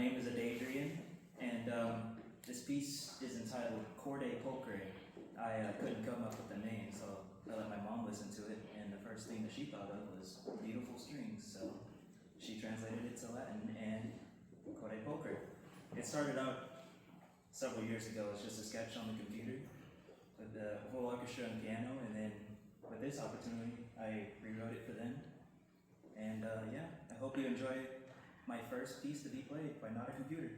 name is Adrian, and this piece is entitled Corde Pulcre. I couldn't come up with the name, so I let my mom listen to it, and the first thing that she thought of was beautiful strings, so she translated it to Latin, and Corde Pulcre. It started out several years ago as just a sketch on the computer with the full orchestra and piano, and then with this opportunity, I rewrote it for them. And yeah, I hope you enjoy my first piece to be played by not a computer.